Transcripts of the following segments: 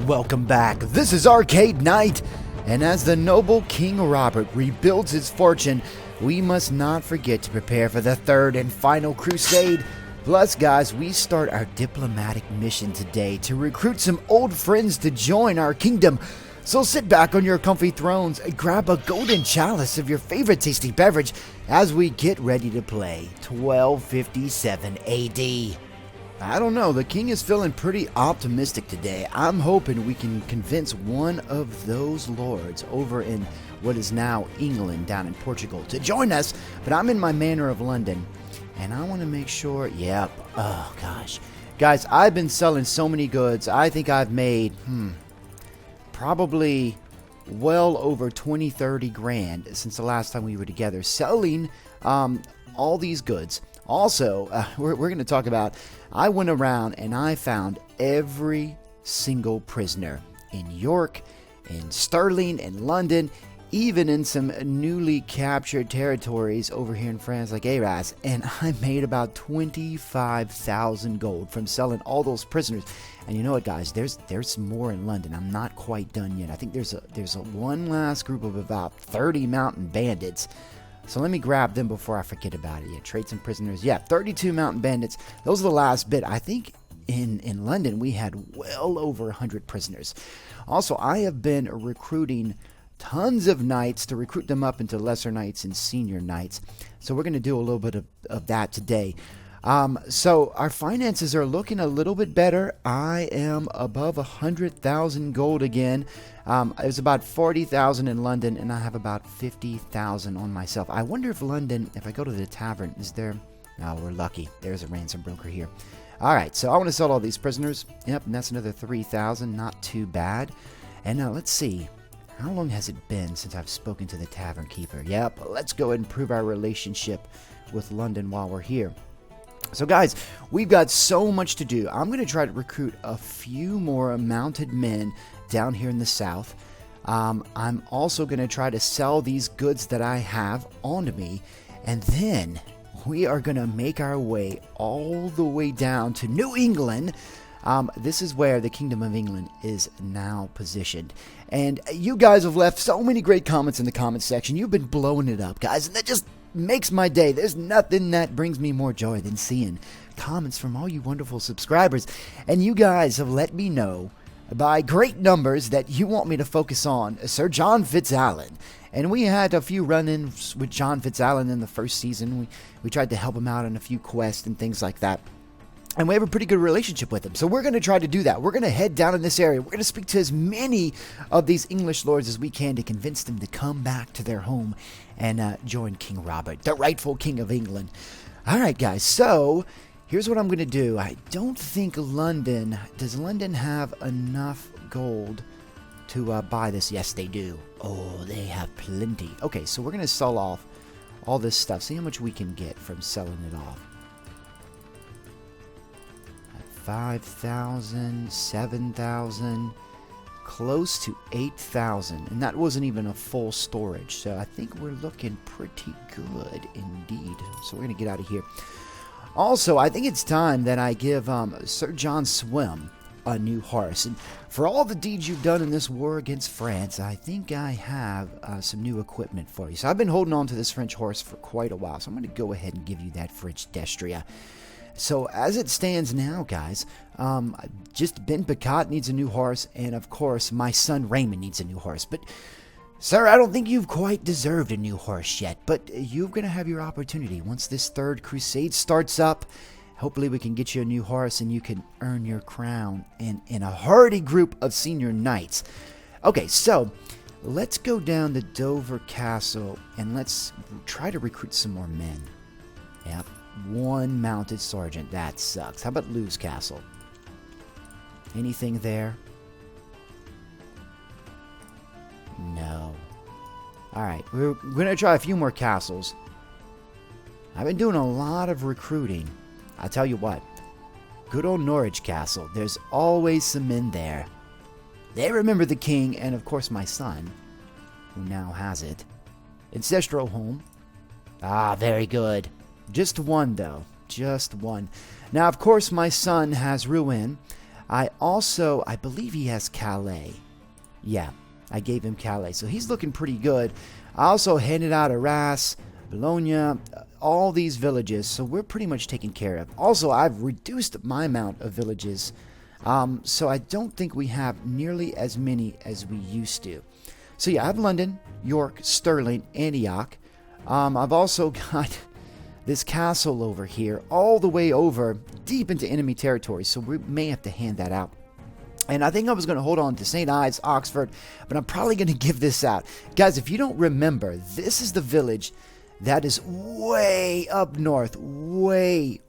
Welcome back. This is Arcade Knight, and as the noble King Robert rebuilds his fortune, we must not forget to prepare for the third and final crusade. Plus, guys, we start our diplomatic mission today to recruit some old friends to join our kingdom. So sit back on your comfy thrones and grab a golden chalice of your favorite tasty beverage as we get ready to play 1257 AD. I don't know, the king is feeling pretty optimistic today. I'm hoping we can convince one of those lords over in what is now England down in Portugal to join us, but I'm in my manor of London, and I want to make sure, oh gosh. Guys, I've been selling so many goods. I think I've made, probably well over 20-30 grand since the last time we were together selling all these goods. Also, we're going to talk about, I went around and I found every single prisoner in York, in Stirling, in London, even in some newly captured territories over here in France like Arras, and I made about 25,000 gold from selling all those prisoners. And you know what, guys, there's more in London. I'm not quite done yet. I think there's a one last group of about 30 mountain bandits. So let me grab them before I forget about it. Yeah, trade some prisoners. Yeah, 32 mountain bandits. Those are the last bit. I think in London we had well over 100 prisoners. Also, I have been recruiting tons of knights to recruit them up into lesser knights and senior knights. So we're going to do a little bit of that today. So our finances are looking a little bit better. I am above 100,000 gold again. It was about 40,000 in London, and I have about 50,000 on myself. I wonder if London, if I go to the tavern, is there... Oh, we're lucky. There's a ransom broker here. All right, so I want to sell all these prisoners. Yep, and that's another 3,000. Not too bad. And now let's see. How long has it been since I've spoken to the tavern keeper? Yep, let's go ahead and improve our relationship with London while we're here. So guys, we've got so much to do. I'm going to try to recruit a few more mounted men down here in the south. I'm also going to try to sell these goods that I have onto me. And then we are going to make our way all the way down to New England. This is where the Kingdom of England is now positioned. And you guys have left so many great comments in the comment section. You've been blowing it up, guys. And that just makes my day. There's nothing that brings me more joy than seeing comments from all you wonderful subscribers. And you guys have let me know by great numbers that you want me to focus on Sir John Fitzalan. And we had a few run-ins with John Fitzalan in the first season. We tried to help him out on a few quests and things like that. And we have a pretty good relationship with him. So we're going to try to do that. We're going to head down in this area. We're going to speak to as many of these English lords as we can to convince them to come back to their home and join King Robert, the rightful King of England. All right, guys. So here's what I'm going to do. I don't think London... Does London have enough gold to buy this? Yes, they do. Oh, they have plenty. Okay, so we're going to sell off all this stuff. See how much we can get from selling it off. 5,000, 7,000, close to 8,000, and that wasn't even a full storage, so I think we're looking pretty good indeed. So we're gonna get out of here. Also, I think it's time that I give Sir John Swim a new horse, and for all the deeds you've done in this war against France, I think I have some new equipment for you. So I've been holding on to this French horse for quite a while, so I'm gonna go ahead and give you that French Destria. So as it stands now, guys, just Ben Picat needs a new horse, and of course my son Raymond needs a new horse. But sir, I don't think you've quite deserved a new horse yet, but you're going to have your opportunity once this third crusade starts up. Hopefully we can get you a new horse and you can earn your crown in a hearty group of senior knights. Okay, so let's go down to Dover Castle and let's try to recruit some more men. Yep. One mounted sergeant. That sucks. How about Lewes Castle? Anything there? No. Alright, we're going to try a few more castles. I've been doing a lot of recruiting. I'll tell you what. Good old Norwich Castle. There's always some men there. They remember the king and, of course, my son, who now has it. Ancestral home. Ah, very good. Just one, though. Just one. Now, of course, my son has Rouen. I believe he has Calais. Yeah, I gave him Calais, so he's looking pretty good. I also handed out Arras, Bologna, all these villages, so we're pretty much taken care of. Also, I've reduced my amount of villages, so I don't think we have nearly as many as we used to. So yeah, I have London, York, Stirling, Antioch. I've also got this castle over here, all the way over, deep into enemy territory, so we may have to hand that out. And I think I was going to hold on to St. Ives, Oxford, but I'm probably going to give this out. Guys, if you don't remember, this is the village that is way up north, way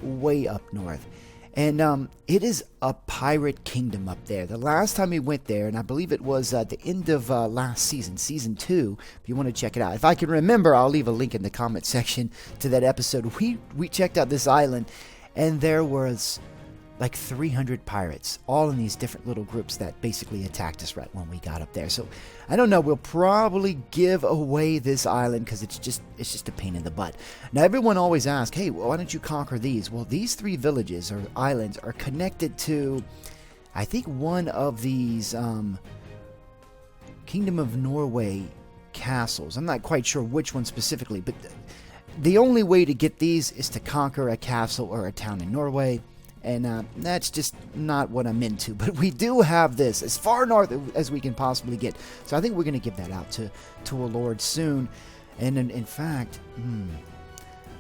up north. And it is a pirate kingdom up there. The last time we went there, and I believe it was at the end of last season, season 2, if you want to check it out. If I can remember, I'll leave a link in the comment section to that episode. We checked out this island, and there was like 300 pirates, all in these different little groups that basically attacked us right when we got up there. So I don't know, we'll probably give away this island because it's just a pain in the butt. Now everyone always asks, hey, why don't you conquer these? Well, these 3 villages or islands are connected to, I think, one of these Kingdom of Norway castles. I'm not quite sure which one specifically, but the only way to get these is to conquer a castle or a town in Norway. And that's just not what I'm into. But we do have this as far north as we can possibly get. So I think we're going to give that out to a lord soon. And in fact,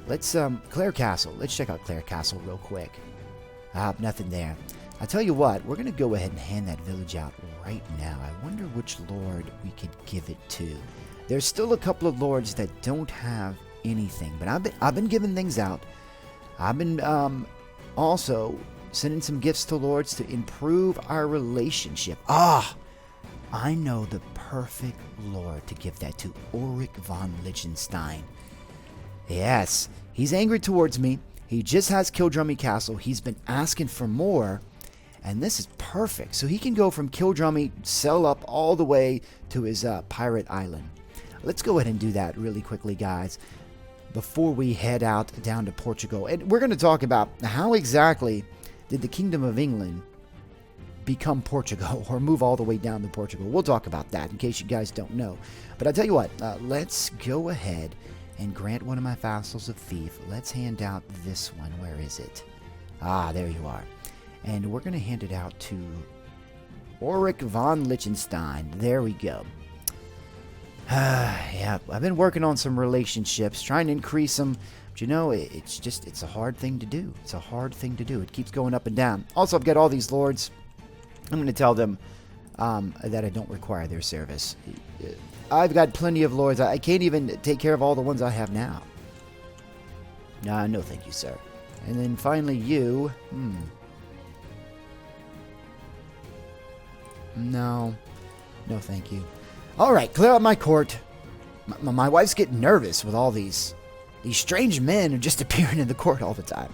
let's Clare Castle. Let's check out Clare Castle real quick. Nothing there. I tell you what, we're going to go ahead and hand that village out right now. I wonder which lord we could give it to. There's still a couple of lords that don't have anything. But I've been giving things out. I've been also sending some gifts to lords to improve our relationship. I know the perfect lord to give that to. Ulrich von Liechtenstein. Yes, he's angry towards me. He just has Kildrummy Castle. He's been asking for more, and this is perfect. So he can go from Kildrummy, sail up all the way to his pirate island. Let's go ahead and do that really quickly, guys, before we head out down to Portugal. And we're going to talk about how exactly did the Kingdom of England become Portugal or move all the way down to Portugal. We'll talk about that in case you guys don't know. But I'll tell you what, let's go ahead and grant one of my vassals of Fief. Let's hand out this one. Where is it? There you are. And we're going to hand it out to Ulrich von Liechtenstein. There we go. Yeah, I've been working on some relationships, trying to increase them. But you know, it's a hard thing to do. It's a hard thing to do. It keeps going up and down. Also, I've got all these lords. I'm going to tell them that I don't require their service. I've got plenty of lords. I can't even take care of all the ones I have now. No, thank you, sir. And then finally you. No, thank you. Alright, clear out my court. My wife's getting nervous with all these strange men who just appearing in the court all the time.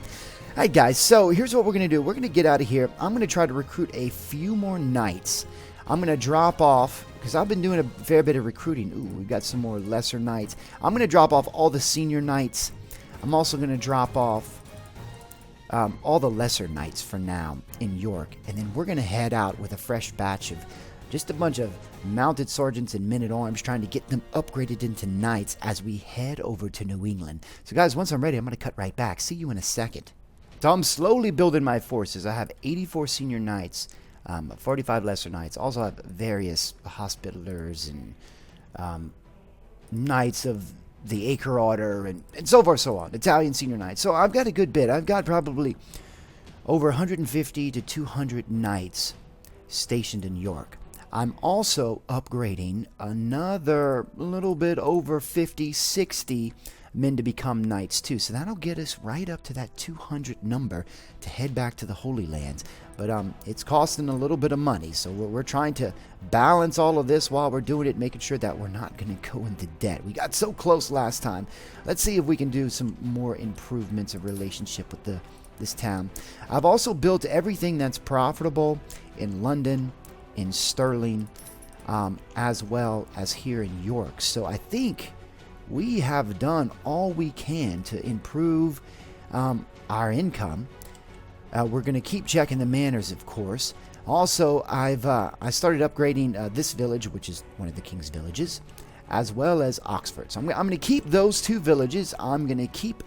Alright guys, so here's what we're going to do. We're going to get out of here. I'm going to try to recruit a few more knights. I'm going to drop off, because I've been doing a fair bit of recruiting. Ooh, we've got some more lesser knights. I'm going to drop off all the senior knights. I'm also going to drop off all the lesser knights for now in York. And then we're going to head out with a fresh batch of just a bunch of mounted sergeants and men-at-arms, trying to get them upgraded into knights as we head over to New England. So guys, once I'm ready, I'm going to cut right back. See you in a second. So I'm slowly building my forces. I have 84 senior knights, 45 lesser knights. Also have various hospitallers and knights of the Acre Order and so forth, so on. Italian senior knights. So I've got a good bit. I've got probably over 150 to 200 knights stationed in York. I'm also upgrading another little bit over 50, 60 men to become knights too. So that'll get us right up to that 200 number to head back to the Holy Lands. But it's costing a little bit of money. So we're trying to balance all of this while we're doing it, making sure that we're not going to go into debt. We got so close last time. Let's see if we can do some more improvements of relationship with this town. I've also built everything that's profitable in London, in Stirling, as well as here in York. So I think we have done all we can to improve our income. We're going to keep checking the manors, of course. Also, I started upgrading this village, which is one of the king's villages, as well as Oxford. So I'm going to keep those 2 villages. I'm going to keep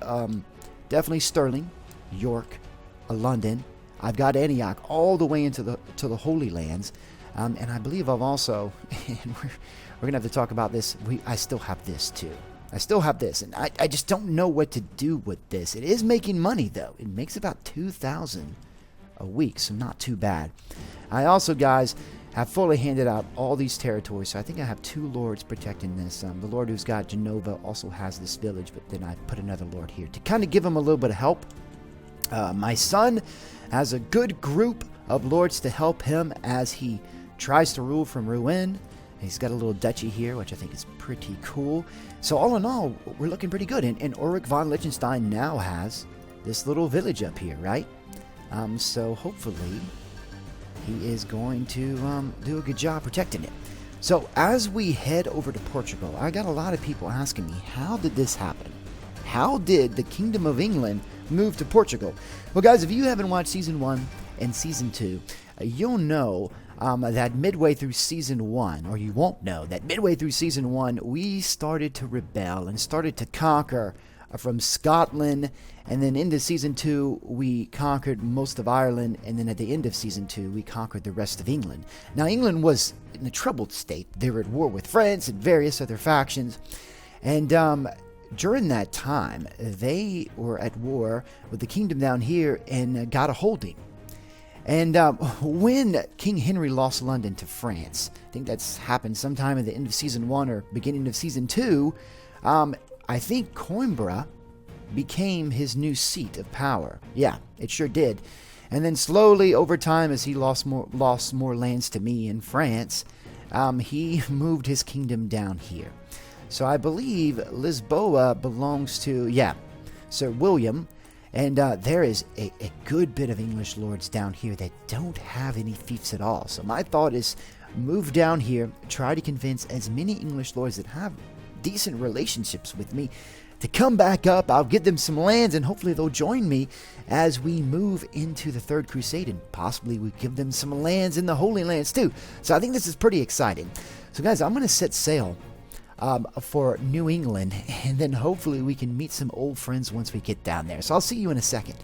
definitely Stirling, York, London. I've got Antioch all the way into the Holy Lands. And I believe I've also, and we're going to have to talk about this, I still have this too. I still have this, and I just don't know what to do with this. It is making money, though. It makes about 2,000 a week, so not too bad. I also, guys, have fully handed out all these territories, so I think I have 2 lords protecting this. The lord who's got Genova also has this village, but then I put another lord here to kind of give him a little bit of help. My son has a good group of lords to help him as he tries to rule from Rouen. He's got a little duchy here, which I think is pretty cool. So all in all, we're looking pretty good. And Ulrich von Liechtenstein now has this little village up here, right? So hopefully he is going to do a good job protecting it. So as we head over to Portugal, I got a lot of people asking me, how did this happen? How did the Kingdom of England move to Portugal? Well, guys, if you haven't watched Season 1 and Season 2, you'll know that midway through Season 1, or you won't know, that midway through Season 1, we started to rebel and started to conquer from Scotland, and then into Season 2, we conquered most of Ireland, and then at the end of Season 2, we conquered the rest of England. Now, England was in a troubled state. They were at war with France and various other factions, and during that time, they were at war with the kingdom down here and got a holding. And when King Henry lost London to France, I think that's happened sometime at the end of Season 1 or beginning of Season 2, I think Coimbra became his new seat of power. Yeah, it sure did. And then slowly over time, as he lost more lands to me in France, he moved his kingdom down here. So I believe Lisboa belongs to, Sir William. And there is a good bit of English lords down here that don't have any fiefs at all. So my thought is move down here, try to convince as many English lords that have decent relationships with me to come back up. I'll give them some lands, and hopefully they'll join me as we move into the Third Crusade, and possibly we give them some lands in the Holy Lands too. So I think this is pretty exciting. So guys, I'm going to set sail for New England, and then hopefully we can meet some old friends once we get down there. So I'll see you in a second.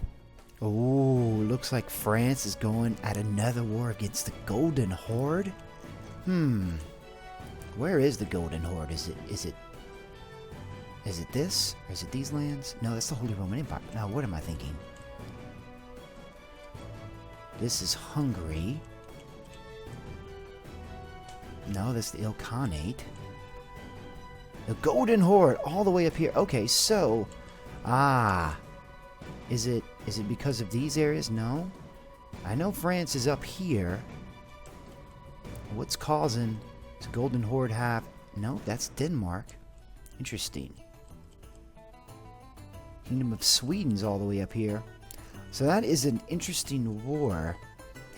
Oh, looks like France is going at another war against the Golden Horde. Where is the Golden Horde? Is it this? Or is it these lands? No, that's the Holy Roman Empire. Now, what am I thinking? This is Hungary. No, that's the Ilkhanate. The Golden Horde all the way up here. Okay, so is it because of these areas? No. I know France is up here. What's causing the Golden Horde have? No, that's Denmark. Interesting. Kingdom of Sweden's all the way up here. So that is an interesting war.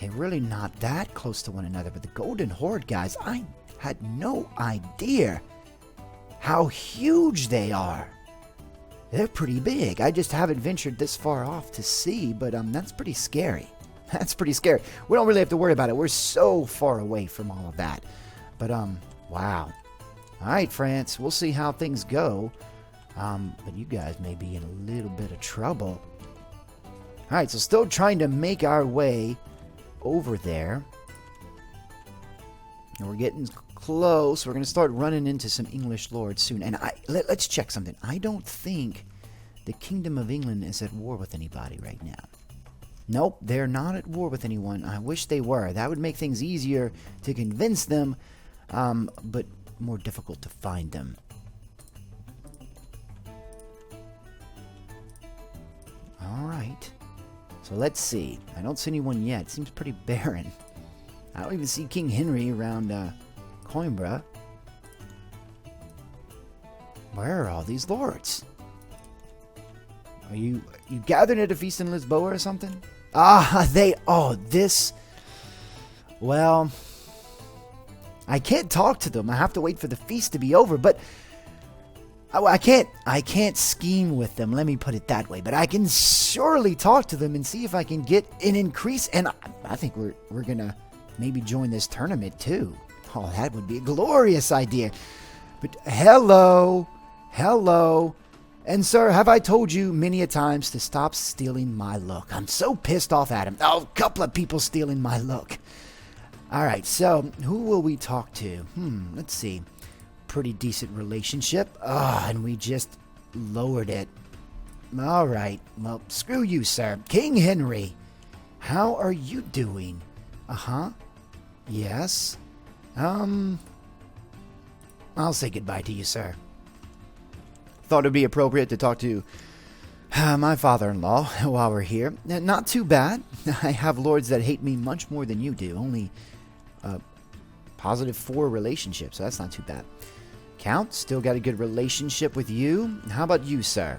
They're really not that close to one another, but the Golden Horde, guys, I had no idea how huge they are. They're pretty big. I just haven't ventured this far off to see, but that's pretty scary. That's pretty scary. We don't really have to worry about it. We're so far away from all of that. But wow. All right, France. We'll see how things go. But you guys may be in a little bit of trouble. All right, so still trying to make our way over there. And we're getting close. We're going to start running into some English lords soon. And let's check something. I don't think the Kingdom of England is at war with anybody right now. Nope, they're not at war with anyone. I wish they were. That would make things easier to convince them, but more difficult to find them. Alright. So let's see. I don't see anyone yet. It seems pretty barren. I don't even see King Henry around Coimbra. Where are all these lords? Are you gathered at a feast in Lisboa or something? Well, I can't talk to them. I have to wait for the feast to be over, but Oh, I can't scheme with them, let me put it that way, but I can surely talk to them and see if I can get an increase, and I think we're gonna maybe join this tournament too. Oh, that would be a glorious idea. But hello, and sir, have I told you many a times to stop stealing my look? I'm so pissed off at him. Oh, a couple of people stealing my look. All right, so who will we talk to? Let's see. Pretty decent relationship. And we just lowered it. All right. Well, screw you, sir. King Henry, how are you doing? Yes. I'll say goodbye to you, sir. Thought it'd be appropriate to talk to my father-in-law while we're here. Not too bad. I have lords that hate me much more than you do. Only positive 4 relationships, so that's not too bad. Count, still got a good relationship with you. How about you, sir?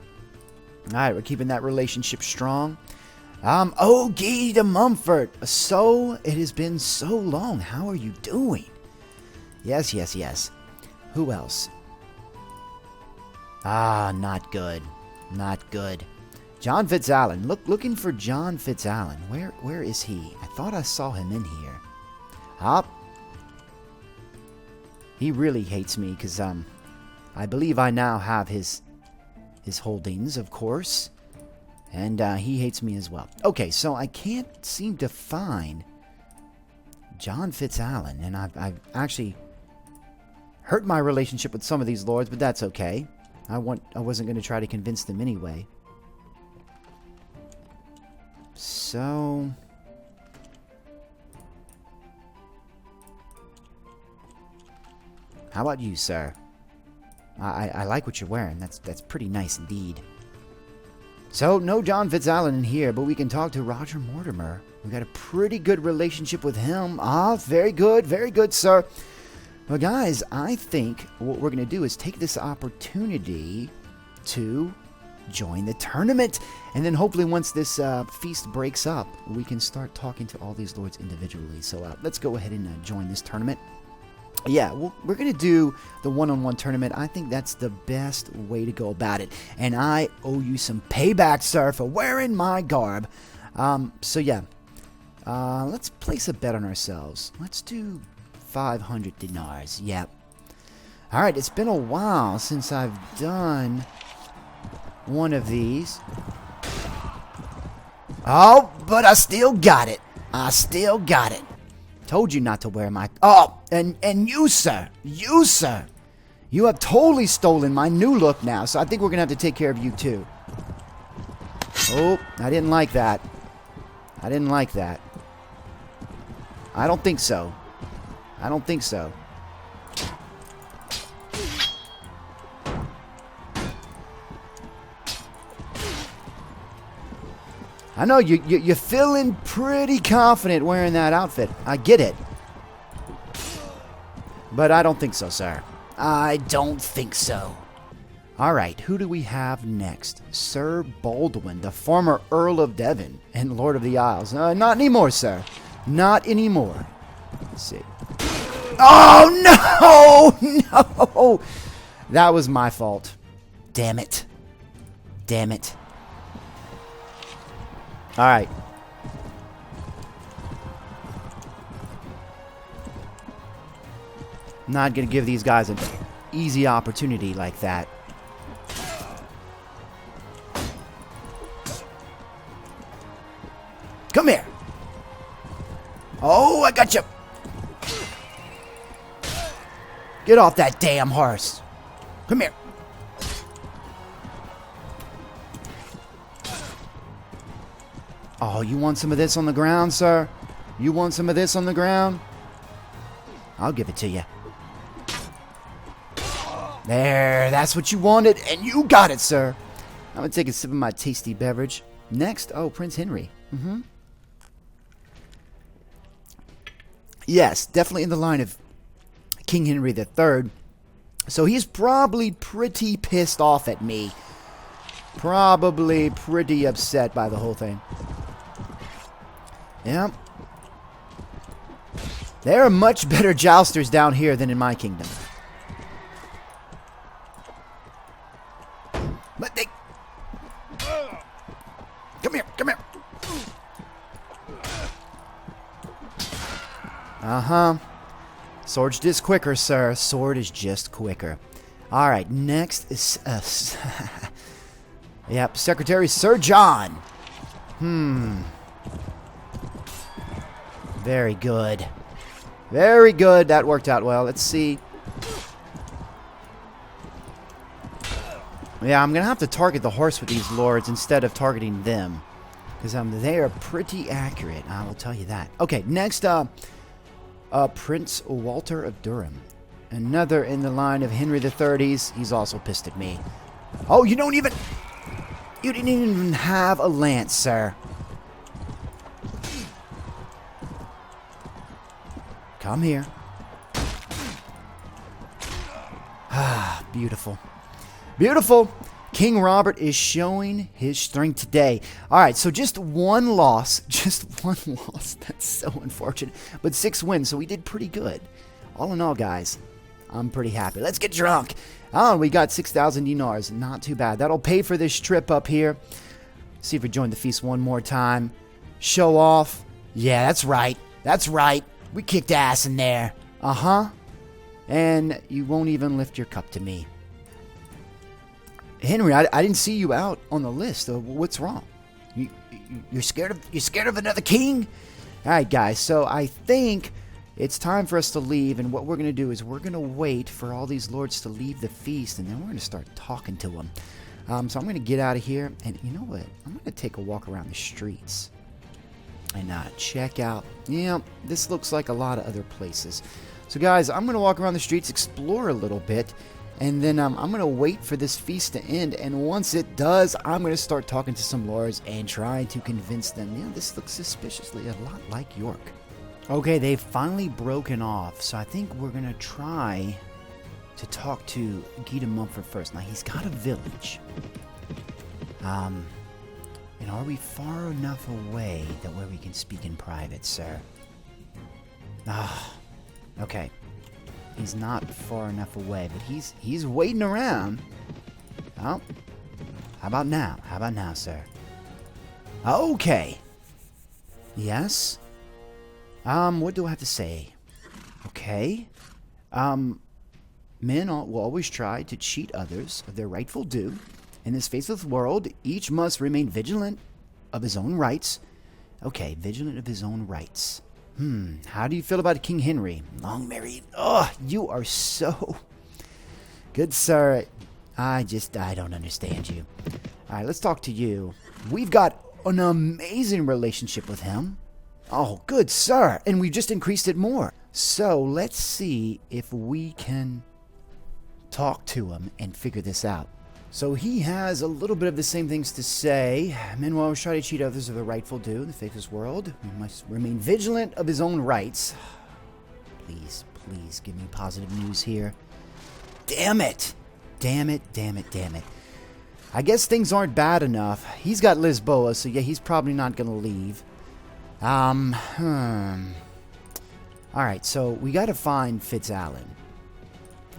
All right, we're keeping that relationship strong. Oh, Guy de Mumford. So, it has been so long. How are you doing? Yes. Who else? Not good. Not good. John Fitzallen. Looking for John Fitzallen. Where is he? I thought I saw him in here. He really hates me because I believe I now have his holdings, of course, and he hates me as well. Okay, so I can't seem to find John Fitzallen, and I've actually hurt my relationship with some of these lords, but that's okay. I wasn't going to try to convince them anyway. So how about you, sir? I like what you're wearing. That's pretty nice indeed. So, no John Fitzallen in here, but we can talk to Roger Mortimer. We got a pretty good relationship with him. Very good, sir. Well, guys, I think what we're going to do is take this opportunity to join the tournament. And then hopefully once this feast breaks up, we can start talking to all these lords individually. So let's go ahead and join this tournament. Yeah, we're going to do the one-on-one tournament. I think that's the best way to go about it. And I owe you some payback, sir, for wearing my garb. So yeah, let's place a bet on ourselves. Let's do 500 dinars. Yep. All right, it's been a while since I've done one of these. Oh, but I still got it. Told you not to wear my... Oh, and you, sir. You have totally stolen my new look now, so I think we're going to have to take care of you, too. Oh, I didn't like that. I don't think so. I know you're feeling pretty confident wearing that outfit. I get it. But I don't think so, sir. I don't think so. All right, who do we have next? Sir Baldwin, the former Earl of Devon and Lord of the Isles. Not anymore, sir. Not anymore. Let's see. Oh, no! That was my fault. Damn it. All right. Not going to give these guys an easy opportunity like that. Come here. Oh, I got you. Get off that damn horse. Come here. Oh, you want some of this on the ground, sir? You want some of this on the ground? I'll give it to you. There, that's what you wanted, and you got it, sir. I'm going to take a sip of my tasty beverage. Next, Prince Henry. Yes, definitely in the line of King Henry III. So he's probably pretty pissed off at me. Probably pretty upset by the whole thing. Yeah. There are much better jousters down here than in my kingdom. Uh-huh. Sword's just quicker, sir. Sword is just quicker. Alright, next is... yep, Secretary Sir John. Very good. Very good. That worked out well. Let's see. Yeah, I'm going to have to target the horse with these lords instead of targeting them. Because they are pretty accurate. I will tell you that. Okay, next Prince Walter of Durham. Another in the line of Henry III's. He's also pissed at me. Oh, you didn't even have a lance, sir. Come here. Ah, beautiful. Beautiful. King Robert is showing his strength today. Alright, so just one loss. Just one loss. That's so unfortunate. But 6 wins, so we did pretty good. All in all, guys, I'm pretty happy. Let's get drunk. Oh, we got 6,000 dinars. Not too bad. That'll pay for this trip up here. See if we join the feast one more time. Show off. Yeah, that's right. That's right. We kicked ass in there. Uh-huh. And you won't even lift your cup to me. Henry, I didn't see you out on the list. What's wrong? You're scared of another king? All right, guys. So I think it's time for us to leave. And what we're going to do is we're going to wait for all these lords to leave the feast. And then we're going to start talking to them. So I'm going to get out of here. And you know what? I'm going to take a walk around the streets. And check out, this looks like a lot of other places. So guys, I'm going to walk around the streets, explore a little bit, and then I'm going to wait for this feast to end. And once it does, I'm going to start talking to some lords and trying to convince them, this looks suspiciously a lot like York. Okay, they've finally broken off, so I think we're going to try to talk to Guy de Mumford first. Now, he's got a village. And are we far enough away that where we can speak in private, sir? Okay. He's not far enough away, but he's waiting around. Oh. How about now? How about now, sir? Okay. Yes? What do I have to say? Okay. Men will always try to cheat others of their rightful due. In this faithless world, each must remain vigilant of his own rights. Okay, vigilant of his own rights. How do you feel about King Henry? Long married. Oh, you are so good, sir. I don't understand you. All right, let's talk to you. We've got an amazing relationship with him. Oh, good, sir. And we've just increased it more. So let's see if we can talk to him and figure this out. So he has a little bit of the same things to say. Men will always try to cheat others of their rightful due in the faithless world. He must remain vigilant of his own rights. Please, please give me positive news here. Damn it! Damn it, damn it, damn it. I guess things aren't bad enough. He's got Lisboa, so yeah, he's probably not going to leave. Alright, so we got to find Fitzalan.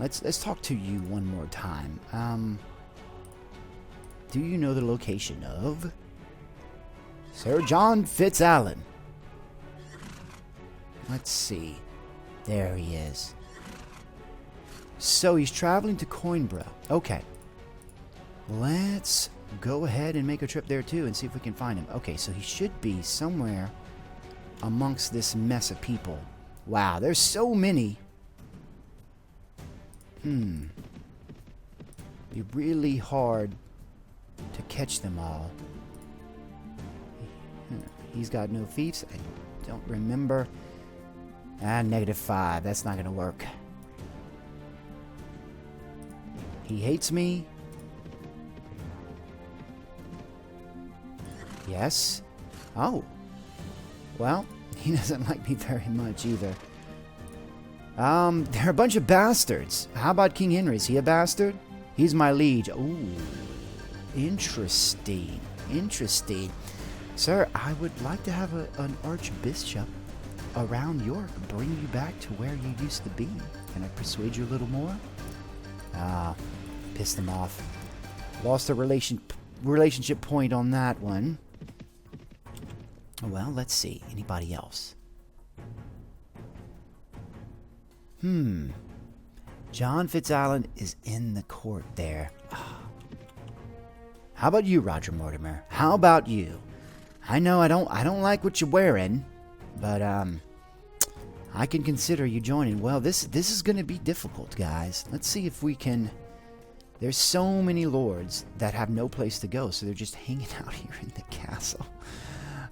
Let's talk to you one more time. Do you know the location of Sir John Fitzalan? Let's see. There he is. So he's traveling to Coimbra. Okay. Let's go ahead and make a trip there too and see if we can find him. Okay, so he should be somewhere amongst this mess of people. Wow, there's so many. Be really hard to catch them all. He's got no fiefs. I don't remember. -5. That's not going to work. He hates me. Yes. Oh. Well, he doesn't like me very much either. They're a bunch of bastards. How about King Henry? Is he a bastard? He's my liege. Ooh. Interesting. Interesting. Sir, I would like to have an archbishop around York bring you back to where you used to be. Can I persuade you a little more? Pissed them off. Lost a relationship point on that one. Well, let's see. Anybody else? John Fitzalan is in the court there. How about you, Roger Mortimer? How about you? I know I don't like what you're wearing, but I can consider you joining. Well, this is going to be difficult, guys. Let's see if we can. There's so many lords that have no place to go, so they're just hanging out here in the castle.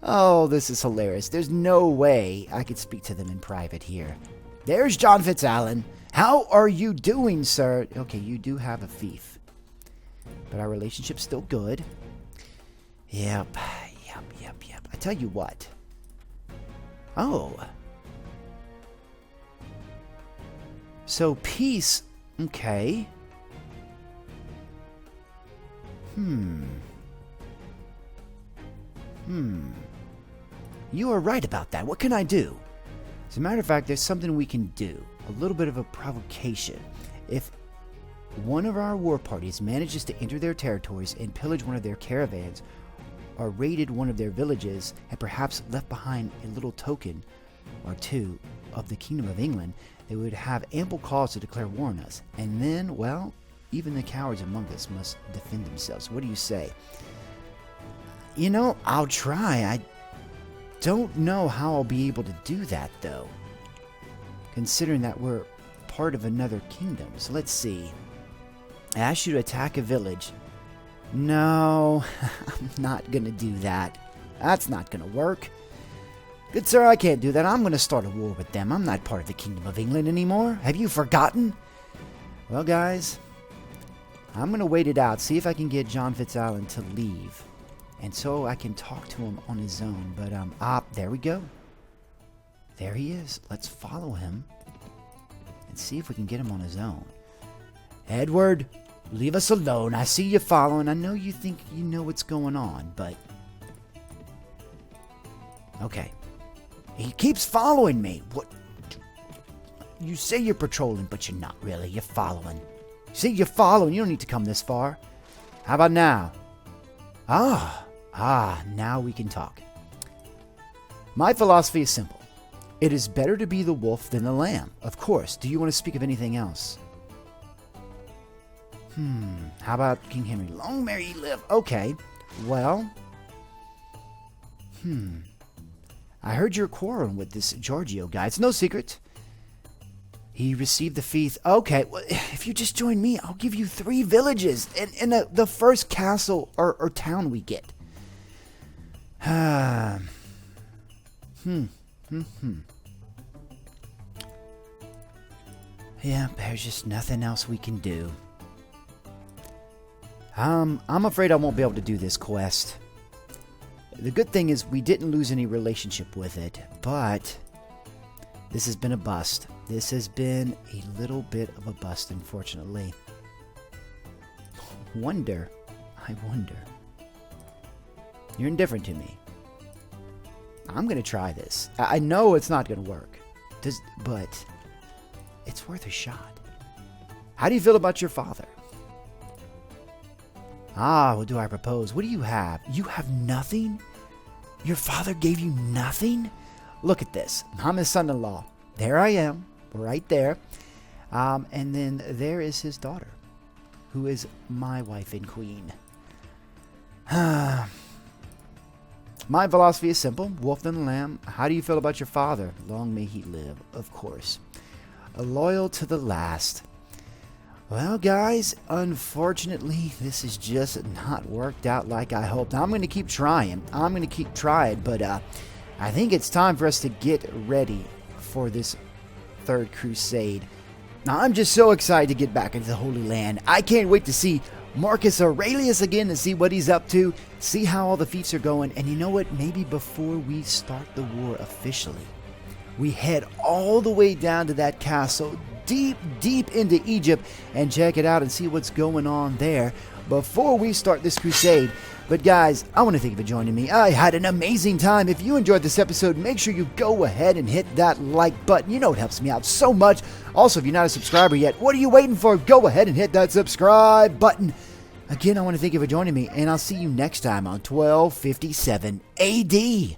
Oh, this is hilarious. There's no way I could speak to them in private here. There's John Fitzalan. How are you doing, sir? Okay, you do have a fief, but our relationship's still good. Yep. I tell you what. Oh. So, peace. Okay. You are right about that. What can I do? As a matter of fact, there's something we can do. A little bit of a provocation. If one of our war parties manages to enter their territories and pillage one of their caravans, or raided one of their villages, and perhaps left behind a little token or two of the Kingdom of England, they would have ample cause to declare war on us. And then, well, even the cowards among us must defend themselves. What do you say? You know, I'll try. I don't know how I'll be able to do that, though, considering that we're part of another kingdom. So let's see. I asked you to attack a village. No, I'm not going to do that. That's not going to work. Good sir, I can't do that. I'm going to start a war with them. I'm not part of the Kingdom of England anymore. Have you forgotten? Well, guys, I'm going to wait it out, see if I can get John Fitzalan to leave, and so I can talk to him on his own. But, there we go. There he is. Let's follow him and see if we can get him on his own. Edward, leave us alone. I see you following. I know you think you know what's going on, but... Okay. He keeps following me. What? You say you're patrolling, but you're not really. You're following. See, you're following. You don't need to come this far. How about now? Now we can talk. My philosophy is simple. It is better to be the wolf than the lamb. Of course. Do you want to speak of anything else? How about King Henry? Long may he live. Okay. Well. I heard you're quarreling with this Giorgio guy. It's no secret. He received the fief. Okay, well, if you just join me, I'll give you 3 villages in the first castle or town we get. Yeah, there's just nothing else we can do. I'm afraid I won't be able to do this quest. The good thing is we didn't lose any relationship with it, but this has been a bust. This has been a little bit of a bust, unfortunately. I wonder. You're indifferent to me. I'm going to try this. I know it's not going to work, but it's worth a shot. How do you feel about your father? What do I propose? What do you have? You have nothing? Your father gave you nothing? Look at this. I'm his son-in-law. There I am, right there. And then there is his daughter, who is my wife and queen. My philosophy is simple. Wolf and lamb. How do you feel about your father? Long may he live, of course. Loyal to the last. Well, guys, unfortunately, this is just not worked out like I hoped. I'm going to keep trying. But I think it's time for us to get ready for this third crusade. Now, I'm just so excited to get back into the Holy Land. I can't wait to see Marcus Aurelius again and see what he's up to, see how all the feats are going. And you know what? Maybe before we start the war officially, we head all the way down to that castle, deep into Egypt, and check it out and see what's going on there before we start this crusade. But guys, I want to thank you for joining me. I had an amazing time. If you enjoyed this episode, make sure you go ahead and hit that like button. You know it helps me out so much. Also, if you're not a subscriber yet, what are you waiting for? Go ahead and hit that subscribe button. Again, I want to thank you for joining me, and I'll see you next time on 1257 AD.